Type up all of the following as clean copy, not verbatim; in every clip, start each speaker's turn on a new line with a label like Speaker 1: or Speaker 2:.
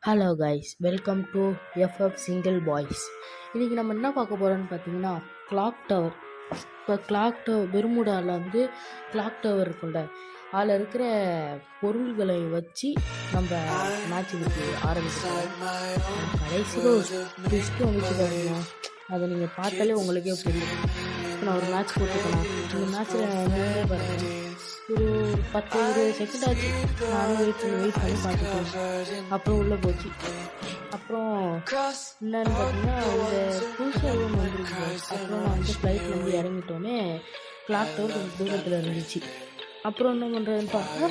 Speaker 1: Hello guys, welcome to FF single boys. இன்றைக்கி நம்ம என்ன பார்க்க போகிறோன்னு பார்த்தீங்கன்னா, கிளாக் டவர். இப்போ கிளாக் டவர் பெர்முடாவில் வந்து கிளாக் டவர் இருக்குல்ல, அதில் இருக்கிற பொருள்களை வச்சு நம்ம மேட்சுக்கு ஆரம்பிக்கிறோம். கடைசியில் ஒரு ட்விஸ்ட்டு வந்துச்சு பாருங்க, அதை நீங்கள் பார்த்தாலே உங்களுக்கே புரியும். இப்போ நான் ஒரு மேட்ச் போட்டுக்கலாம். இந்த மேட்ச்சில் நீங்களே பாருங்கள், ஒரு 10-20 செகண்ட் ஆச்சு. நானும் வெயிட் பண்ணி பார்த்துட்டேன். அப்புறம் உள்ளே போச்சு. அப்புறம் என்னன்னு பார்த்தீங்கன்னா, இந்த புதுசாக ரூம் வந்துருக்கு. அப்புறம் நான் வந்து ஃப்ளைட்லேருந்து இறங்கிட்டோன்னே கிளாக் டவர் கொஞ்சம் தூரத்தில் இருந்துச்சு. அப்புறம் என்ன பண்ணுறதுன்னு பார்த்தா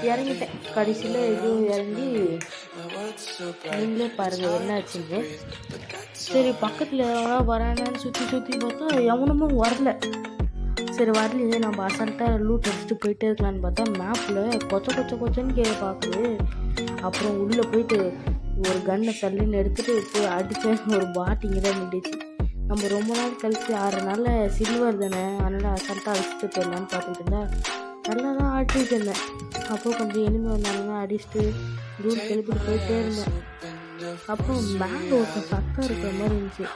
Speaker 1: இறங்கிட்டேன். கடைசியில் இதுவும் இறங்கி நீங்களே பாருங்கள் என்ன ஆச்சுன்னு. சரி, பக்கத்தில் எவனா வரானான்னு சுற்றி பார்த்தா எவனுமும் வரல. சரி, வரலையே, நம்ம அசால்ட்டாக லூட் அடிச்சுட்டு போயிட்டே இருக்கலான்னு பார்த்தா மேப்பில் கொச்சன்னு கீழே பார்க்குது. அப்புறம் உள்ளே போயிட்டு ஒரு கன்னை சல்லுன்னு எடுத்துகிட்டு போய் அடித்த ஒரு பாட்டிங்க தான் நின்றுச்சு. நம்ம ரொம்ப நாள் கழிச்சு 6 நாளில் சில்வர் தானே, அதனால் அசால்ட்டாக அடிச்சுட்டு போயிடலான்னு பார்த்துட்டு இருந்தா நல்லா தான் ஆட்டிகிட்டு இருந்தேன். அப்புறம் கொஞ்சம் எனிமே வந்தாங்கன்னா அடிச்சுட்டு தூள் கெழுப்பிட்டு போயிட்டே இருந்தேன். அப்புறம் மேலே ஒருத்தர் சத்தம் இருக்கிற மாதிரி இருந்துச்சு.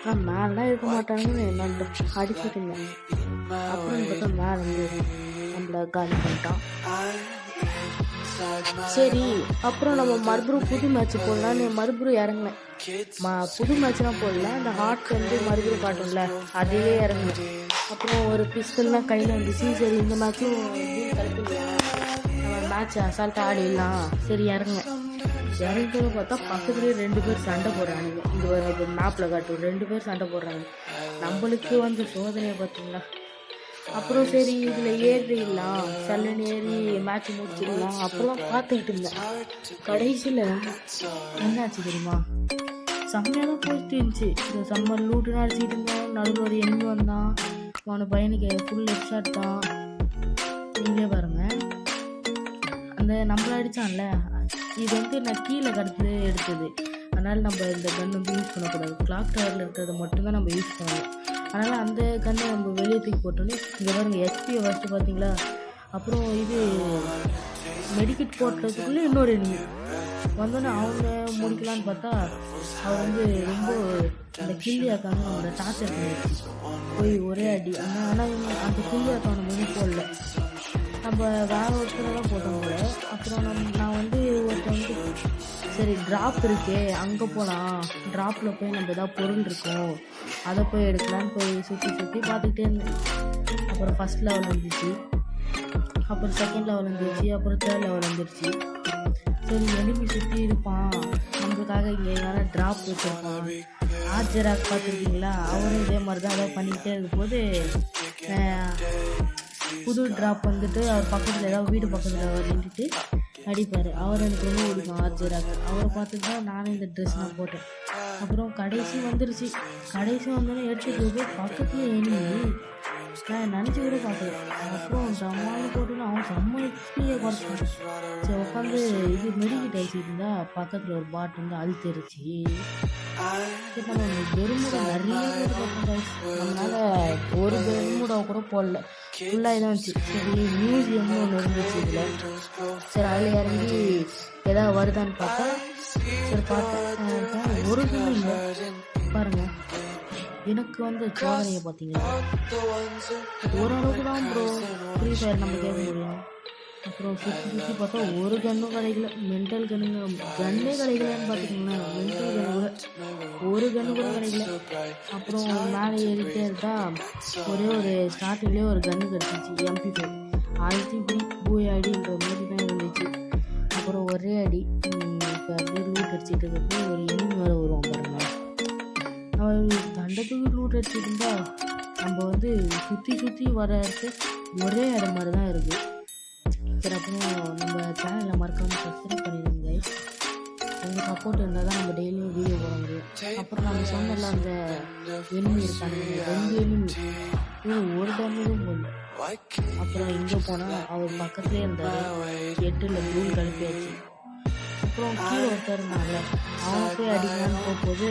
Speaker 1: ஆனால் மேலாம் இருக்க மாட்டாங்கன்னு நம்ம அடிச்சுட்டு இருந்தேன். அப்புறம் பார்த்தா மேலே வந்து நம்மளை காலி பண்ணிட்டான். சரி, அப்புறம் நம்ம மறுபடியும் புது மேட்ச் போடலான்னு மறுபடியும் இறங்கினேன். புது மேட்ச்லாம் போடல, அந்த ஹார்ட் வந்து மறுபடியும் காட்டும்ல, அதையே இறங்கினேன். அப்புறம் ஒரு பிஸ்டல்லாம் கையில் வந்துச்சு. சரி, இந்த மேட்சும் மேட்ச் அசால்ட்டாக ஆடிடலாம். சரி, இறங்கினேன். இறங்கிட்டு பார்த்தா பக்கத்துலேயே 2 பேர் சண்டை போடுறாங்க. இங்கே ஒரு மேப்பில் காட்டும் 2 பேர் சண்டை போடுறாங்க. நம்மளுக்கு வந்து சோதனையை பார்த்தீங்களா. அப்புறம் சரி, இதில் ஏறிடலாம், சல்லுன்னு ஏறி மேட்ச் முடிச்சிடலாம் அப்புறம் பார்த்துக்கிட்டு இருந்தேன். கடைசியில் என்னாச்சு தெரியுமா, செம்மையாக தான் போயிட்டு இருந்துச்சு. இந்த சம்மர் லூட்டுன்னு அடிச்சுட்டு இருந்தோம். நடுவில் ஒரு எண்ணு வந்தான். அவனை பையனுக்கு ஃபுல் ஹெட் ஷாட் தான். நீங்களே பாருங்க, அந்த நம்மளை அடித்தான்ல, இது வந்து நான் கீழே கடத்து எடுத்தது. அதனால் நம்ம இந்த கன் வந்து யூஸ் பண்ணக்கூடாது. கிளாக் டவரில் இருக்கிறத மட்டும்தான் நம்ம யூஸ் பண்ணணும். அதனால் அந்த கன்னை நம்ம வெளியே தூக்கி போட்டோன்னே இங்கே பாருங்க ஹெச்பியை ஃபஸ்ட்டு பார்த்தீங்களா. அப்புறம் இது மெடிக்கெட் போட்டுறதுக்குள்ளே இன்னொரு எனிமி வந்தோடனே அவங்க முடிக்கலான்னு பார்த்தா அவர் வந்து ரொம்ப அந்த கில்லியாக்கான அவங்களோட டார்ச்சர் பண்ணிடுச்சு. போய் ஒரே அடி. ஆனால் அந்த கில்லியாக்கான மணி போடல, நம்ம வேற ஒருத்தரை தான் போட்டோம் போல. அப்புறம் நான் வந்து ஒருத்தர் வந்து சரி ட்ராப் இருக்கே அங்கே போகலாம், ட்ராப்பில் போய் நம்ம ஏதாவது பொருள் இருக்கும் அதை போய் எடுக்கலான்னு போய் சுற்றி பார்த்துக்கிட்டே இருந்தேன். அப்புறம் ஃபஸ்ட் லெவல் வந்துச்சு, அப்புறம் செகண்ட் லெவல் வந்துருச்சு, அப்புறம் தேர்ட் லெவல் வந்துருச்சு. சரி, எனிமி சுற்றி இருப்பான், நம்மளுக்காக இங்கே எங்கேனா ட்ராப் வச்சுருப்பான். ஆர்ஜராக் பார்த்துருக்கீங்களா, அவரும் இதே மாதிரி தான் ஏதாவது பண்ணிக்கிட்டே இருக்கும்போது புது ட்ராப் வந்துட்டு அவர் பக்கத்தில் ஏதாவது வீடு பக்கத்தில் அவர் நின்றுட்டு அடிப்பார். அவர் எனக்கு ரொம்ப பிடிக்கும் ஆர்ஜராக். அவரை பார்த்துட்டு தான் நானும் இந்த ட்ரெஸ் நான் போட்டேன். அப்புறம் கடைசி வந்துருச்சு. கடைசி வந்தோடனே எடுத்துகிட்டு போய் பக்கத்துலேயே எனிமி, நான் நினச்சி கூட பார்க்கல. அப்புறம் டம்மாலும் போட்டுன்னு அவன் செம்ம எக்ஸ்பியை குறைச்சான். சரி, உட்காந்து இது மெடிக்கிட் ஆகிட்டு இருந்தால் பக்கத்தில் ஒரு பாட் வந்து அழுத்திருச்சு. சரி, நம்ம பெருமுடா நிறைய பேர் பார்த்தோம். நம்மளால் ஒரு பெருமுடாவை கூட போடல, ஃபுல்லாக இதான் இருந்துச்சு. சரி, மியூசியம்னு ஒன்று இருந்துச்சு இதில். சரி, அதில் இறங்கி எதாவது வருதான்னு பார்த்தா சரி பார்த்தேன், ஒரு இதுவும் இல்லை. பாருங்கள், எனக்கு வந்து சோதனையை பார்த்தீங்களா, ஓரளவுக்கு தான் ப்ரோ ஃப்ரீ ஃபயர் நம்ம கேட்க முடியும். அப்புறம் சுற்றி பார்த்தா ஒரு கன்னும் கிடைக்கல. மென்டல் கன்னே கிடைக்கலன்னு பார்த்துக்கிங்களேன். மென்டல் கன்னு கூட ஒரு கன்று கூட கிடைக்கல. அப்புறம் மேலே ஏறிட்டே இருந்தா ஒரே ஒரு ஸ்டார்டிங்லேயே ஒரு கன்று கிடச்சிச்சு, MP5. அழுத்தி இப்படி பூயாடின்ற மாதிரி தான் இருந்துச்சு. அப்புறம் ஒரே அடி. இப்போ அப்படியே லூட் அடிச்சுட்டு இருக்கிறது ஒரு எனிமி மேலே வருவான் பாருங்க. அவன் தண்டத்துக்கு லூட் அடிச்சுட்டு இருந்தா நம்ம வந்து சுற்றி வர இடத்து ஒரே இடம் மாதிரி தான் இருக்குது. சரி, அப்புறம் நம்ம சேனலில் மறக்காமல் சப்ஸ்கிரைப் பண்ணிடுங்க கைஸ். உங்கள் சப்போர்ட் இருந்தால் தான் நம்ம டெய்லியும் வீடியோ போட முடியும். அப்புறம் நம்ம சொன்னல அந்த எனிமி இருக்காங்க, 2 எனிமி, ஒரு டேமேஜும் போடல. அப்புறம் இங்கே போனால் அவர் பக்கத்துலேயே இருந்தார், 8ல் தூள் கழிப்பாச்சு. அப்புறம் கீழே ஒருத்தர் இருந்தாங்கல்ல, அவனை போய் அடிக்கலான்னு போகும்போது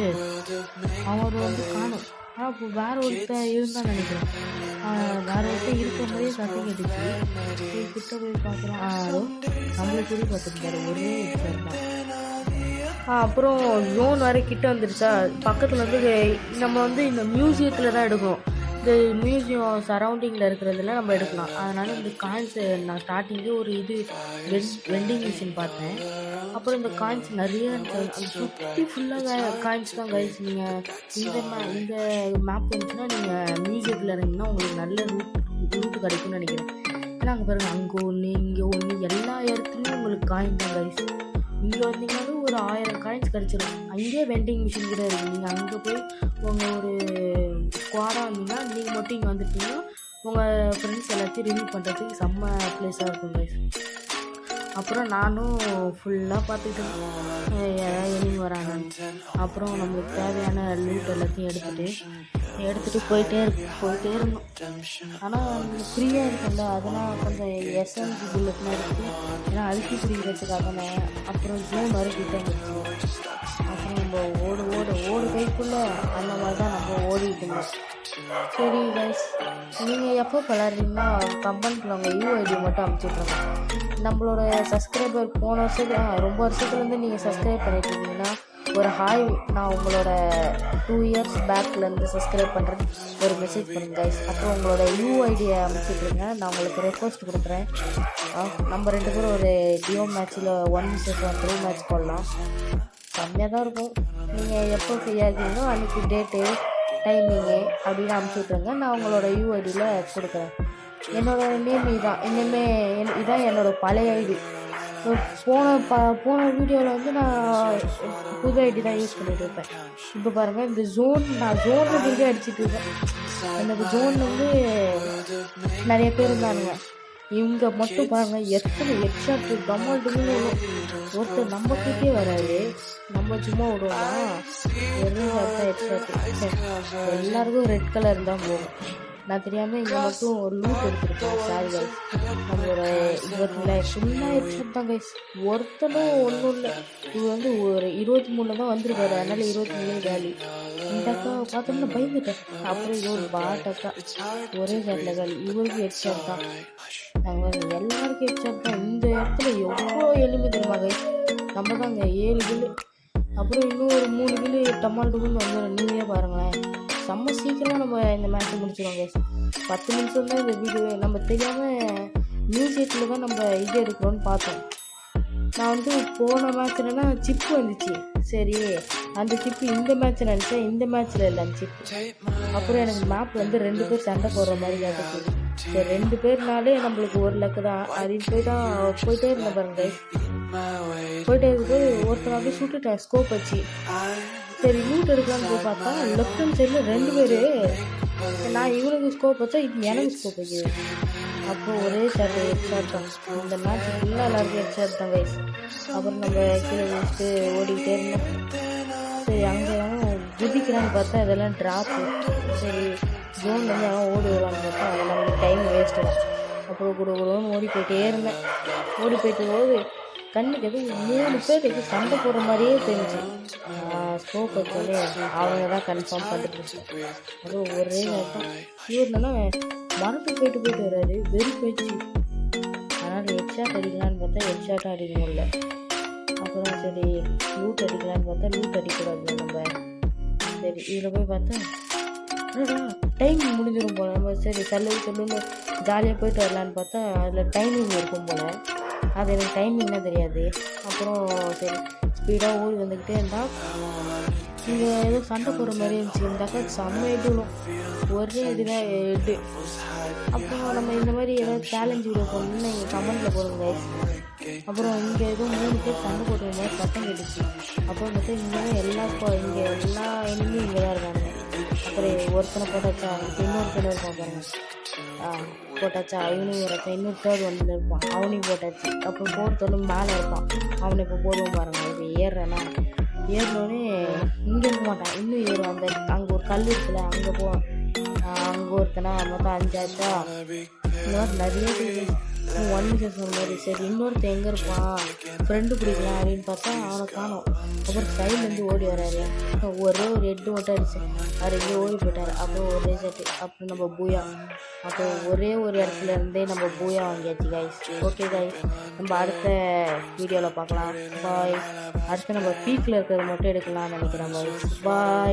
Speaker 1: அவர் வந்து காணும். ஆனால் இப்போ வேற ஒருத்தர் இருந்தான்னு நினைக்கிறேன். வேற ஒருத்தர் இருக்கிற மாதிரியே சத்தம் கேட்டுச்சு. கிட்ட போய் பார்க்குறோம், நம்மளுக்கு கூட பார்த்துருந்தாரு, ஒரே சார் தான். அப்புறம் ஜோன் வரை கிட்ட வந்துருச்சா, பக்கத்தில் வந்து நம்ம வந்து இந்த மியூசியத்தில் தான் எடுக்கணும். இந்த மியூசியம் சரௌண்டிங்கில் இருக்கிறதுல நம்ம எடுக்கலாம். அதனால் இந்த காயின்ஸு நான் ஸ்டார்டிங்கே ஒரு வெண்டிங் மிஷின் பார்த்தேன். அப்புறம் இந்த காயின்ஸ் நிறைய இருந்துச்சு. அது சுற்றி ஃபுல்லாக காயின்ஸ் தான் கைஸ். நீங்கள் இந்த மேப் வந்துச்சுன்னா நீங்கள் மியூசியத்தில் இருந்தீங்கன்னா உங்களுக்கு நல்ல ரூட்டு கிடைக்கும்னு நினைக்கிறேன். ஏன்னா அங்கே பாருங்கள், அங்கே ஒன்று இங்கே ஒன்று எல்லா இடத்துலையும் உங்களுக்கு காயின் தான் கைஸ். இங்கே வந்தீங்கன்னாலும் ஒரு 1000 காயின்ஸ் கிடச்சிடும். அங்கேயே வெண்டிங் மிஷின் கூட இருக்குது. நீங்கள் அங்கே போய் உங்கள் ஒரு ஸ்குவாடாக வந்தீங்கன்னா நீங்கள் மட்டும் இங்கே வந்துட்டீங்கன்னா உங்கள் ஃப்ரெண்ட்ஸ் எல்லாத்தையும் ரிமூவ் பண்ணுறதுக்கு செம்ம ப்ளேஸாக இருக்கும் கைஸ். அப்புறம் நானும் ஃபுல்லாக பார்த்துக்கிட்டேன் ஏதாவது எனிமி வரானான்னு. அப்புறம் நம்மளுக்கு தேவையான லூட் எல்லாத்தையும் எடுத்துகிட்டு போயிட்டே இருந்தோம். ஆனால் ஃப்ரீயாக இருக்கும்ல, அதெல்லாம் கொஞ்சம் எஸ்எம்ஜி புல்லட்லாம் இருக்குது. ஏன்னா அழுத்தி பிடிக்கிறதுக்காக தானே. அப்புறம் ஜோன் வரைக்கிட்டே இருந்துச்சு. அப்புறம் நம்ம ஓடு கைக்குள்ளே அந்த மாதிரி தான் நம்ம ஓடிட்டு இருந்தோம். சரி கைஸ், நீங்கள் எப்போ விளாட்றீங்கன்னா கமெண்ட்டில் உங்கள் யூஐடி மட்டும் அனுப்பிச்சுட்ருங்க. நம்மளோட சப்ஸ்கிரைபர் போன வருஷத்துக்கு ரொம்ப வருஷத்துலேருந்து நீங்கள் சப்ஸ்கிரைப் பண்ணிட்டு இருந்தீங்கன்னா ஒரு ஹாய், நான் உங்களோட 2 இயர்ஸ் பேக்லேருந்து சப்ஸ்கிரைப் பண்ணுறேன் ஒரு மெசேஜ் பண்ணுங்க கைஸ். அப்புறம் உங்களோட யூஐடியை அனுப்பிச்சுட்ருங்க, நான் உங்களுக்கு ரெக்வஸ்ட் கொடுக்குறேன். நம்ம 2 பேரும் ஒரு டியோ மேட்ச்சில் 1v1 மேட்ச் போடலாம். கம்மியாக தான் இருக்கும். நீங்கள் எப்போ ஃப்ரீயாக இருக்கீங்களோ அன்றைக்கி டேட்டு டைமிங்கு அப்படின்னு அனுப்பிச்சுட்ருங்க. நான் உங்களோட யூஐடியில் கொடுக்குறேன். என்னோடய நேம் இதான் என்னோடய பழைய ஐடி. போன வீடியோவில் வந்து நான் புது ஐடி தான் யூஸ் பண்ணிகிட்டு இருப்பேன். இப்போ பாருங்கள், இந்த நான் ஜோனில் இருந்து அடிச்சுட்டு இருக்கேன். எனக்கு ஜோன் வந்து நிறைய பேர் இருந்தானுங்க. இவங்க மட்டும் பாருங்கள் எத்தனை ஹெட்ஷாட்டு கம்மால்ட்டுன்னு ஒருத்தர் நம்ம கிட்டே வராது. நம்ம சும்மா விடுவோமா, ஒரே ஹெட்ஷாட்டு. எல்லாருக்கும் ரெட் கலர் தான் போகும். நான் தெரியாமல் இங்கே மட்டும் ஒரு லூட் எடுத்துருக்கேன். சாரி கைஸ், நம்மளோட 20 ஃபுல்லாக ஹெட்ஷாட் தான் கைஸ். ஒருத்தனும் ஒன்றும் இல்லை. இது வந்து ஒரு 23 தான் வந்திருக்காரு. அதனால் 23 காலி. இந்த அக்கா பார்த்தோம்னா பயந்துட்டேன். அப்புறம் இது ஒரு பாட்டக்கா ஒரே ஷாட்டில் காலி. இவருக்கு ஹெட்ஷாட் தான். நாங்கள் எல்லாருக்கும் ஹெட்ஷாட் தான். இந்த இடத்துல எவ்வளோ எளிமை தெரியுமா கைஸ், நம்ம தாங்க 7 கிலு. அப்புறம் இன்னும் ஒரு 3 கிலு டமால்டுக்குன்னு வந்துடும். நீங்களே பாருங்களேன், செம்ம சீக்கிரமாக நம்ம இந்த மேட்ச்சை முடிச்சிடுவோம் கைஸ். 10 நிமிஷம் தான் இந்த வீடியோ. நம்ம தெரியாமல் மியூசியத்தில் தான் நம்ம இது எடுக்கிறோன்னு பார்த்தோம். நான் வந்து போன மேட்ச்லனா சிப்பு வந்துச்சு. சரி, அந்த சிப்பு இந்த மேட்ச்சில் நினச்சேன், இந்த மேட்ச்சில் இல்லை அந்த சிப்பு. அப்புறம் எனக்கு மேப் வந்து 2 பேர் சண்டை போடுற மாதிரி காட்டுச்சு. சரி, 2 பேர்னாலே நம்மளுக்கு ஒரு லக்கு தான். அப்படின்னு போயிட்டே இருந்தேன் பாருங்க கைஸ். போயிட்டே இருக்கும்போது ஒருத்தர் அப்படியே சுட்டுட்டேன் ஸ்கோப் வச்சு. சரி, லூட் எடுக்கலான்னு போய் பார்த்தா லெஃப்ட் ஹேண்ட் சைடில் 2 பேர். நான் இவனுக்கு ஸ்கோப் வச்சா இது எனக்கு ஸ்கோப் வைக்கிது. அப்புறம் ஒரே ஹெட்ஷாட் தான். இந்த மேட்ச் ஃபுல்லாக எல்லாருக்கும் ஹெட்ஷாட் தான் கைஸ். அப்புறம் நம்ம கீழே வச்சுட்டு ஓடிக்கிட்டே இருந்தோம். சரி, அங்கே குதிக்கிறான்னு பார்த்தா இதெல்லாம் ட்ராப்பு. சரி, ஜோன்லேருந்து அவன் ஓடி வருவான்னு பார்த்தா அதெல்லாம் வந்து டைம் வேஸ்ட்டு தான். அப்புறம் கூட ஓடி போயிட்டே இருந்தேன். ஓடி போயிட்டு போது கண்ணுக்கு எதுவும் 3 பேர் எதுவும் சண்டை போடுற மாதிரியே தெரிஞ்சு. ஸ்கோப் வச்சாலே அவங்க தான் கன்ஃபார்ம் பண்ணிட்டு. அதுவும் ஒரே நேரம் இவர் என்னன்னா மரத்துக்கு போயிட்டு வர்றாரு, வெறி போயிடுச்சு. அதனால் ஹெட்ஷாட் அடிக்கலான்னு பார்த்தா ஹெட்ஷாட்டும் அடிக்க முடியல. அப்புறம் சரி லூட் அடிக்கலான்னு பார்த்தா லூட் அடிக்கூடாது நம்ம. சரி, இதில் போய் பார்த்தா டைம் முடிஞ்சிடும் போல். நம்ம சரி சொல்லுன்னு ஜாலியாக போயிட்டு வரலான்னு பார்த்தா அதில் டைமிங் இருக்கும் போல். அது எனக்கு டைமிங்னா தெரியாது. அப்புறம் சரி ஸ்பீடாக ஓடி வந்துக்கிட்டே இருந்தால் இங்கே ஏதோ சண்டை போடுற மாதிரி இருந்துச்சு. இந்த அக்கா செம்ம எட்டுடும், ஒரே இதுதான் எட்டு. அப்புறம் நம்ம இந்த மாதிரி ஏதாவது சேலஞ்ச் வீடியோ போடணும்னு எங்கள் கமெண்ட்டில் போடுங்க கைஸ். அப்புறம் இங்கே ஏதோ 3 பேர் சண்டை போடுற மாதிரி சத்தம் கேட்டுச்சு. அப்புறம் பார்த்தா இங்கே எல்லா எனிமையும் இங்கே தான் இருக்காங்க. அப்புறம் ஒருத்தனை போட்டாச்சா, இன்னொருத்தனை இருப்பான் பாருங்க. போட்டாச்சா, அவனையும் இருப்பான். இன்னொரு தேர்ட் ஒன்றில் இருப்பான், அவனையும் போட்டாச்சு. அப்புறம் 4th ஒன்று மேலே இருப்பான், அவனை இப்போ போடுவோம் பாருங்க. இப்போ ஏறுறேன்னா ஏறினோடனே இங்கே இருக்க மாட்டான், இன்னும் ஏறும். அங்கே ஒரு கல் இருக்குல்ல, அங்கே போவான். அங்கே ஒருத்தனா மொத்தம் 5 ஆச்சா. இந்த மாதிரி நிறைய ஒன்று சொன்ன மாதிரி சரி இன்னொருத்தன் எங்கே இருப்பான் ஃப்ரெண்டு பிடிக்கலாம் அப்படின்னு பார்த்தா அவனை காணோம். அப்புறம் சைட்லேருந்து ஓடி வராரு. ஒரே ஒரு ஹெட்டு மட்டும் அடிச்சு அவர் எங்கேயோ ஓடி போயிட்டார். அப்புறம் ஒரு ரிசல்ட்டு அப்புறம் நம்ம பூயா அப்புறம் ஒரே ஒரு இடத்துல இருந்தே நம்ம பூயா வாங்கியாச்சு கைஸ். ஓகே கைஸ், நம்ம அடுத்த வீடியோவில் பார்க்கலாம். பாய். அடுத்து நம்ம பீக்கில் இருக்கிறது மட்டும் எடுக்கலாம்னு நினைக்கிறேன் கைஸ். பாய்.